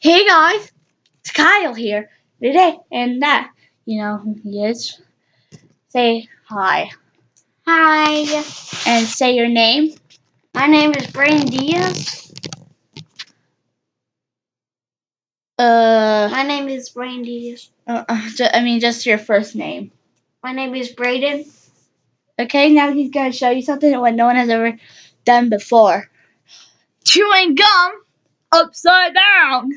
Hey guys, it's Kyle here today, and you know who he is. Say hi Hi, and say your name. my name is Braden Dias. My name is Braden Dias. Just your first name. My name is Braden. Okay, now he's gonna show you something that no one has ever done before. Chewing gum upside down.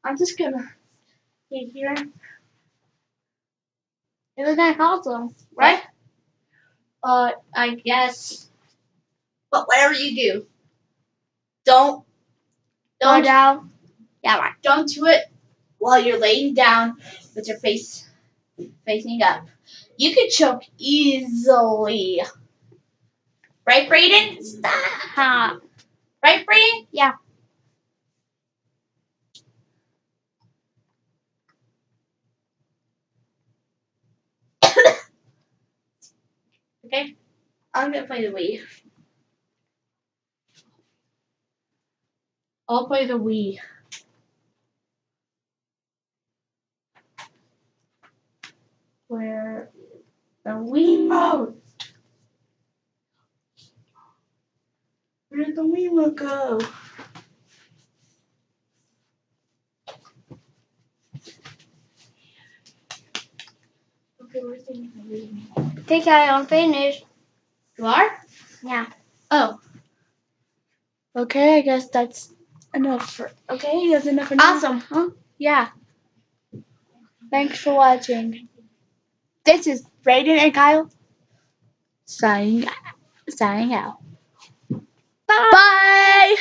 I'm just gonna sit here. Isn't that awesome? Right? I guess. But whatever you do, don't Go down. Yeah, right. don't do it while you're laying down with your face facing up. You could choke easily. Right, Braden? Stop. Right, Braden? Yeah. Okay. I'm gonna play the Wii. I'll play the Wii. Where the Wii mode? Where did the Wii mode go? Okay, where's the Wii? I think I'm finished. You are? Yeah. Oh. Okay, I guess that's enough for. Okay, that's enough for now. Awesome. Huh? Yeah. Thanks for watching. This is Braden and Kyle signing out. Bye. Bye.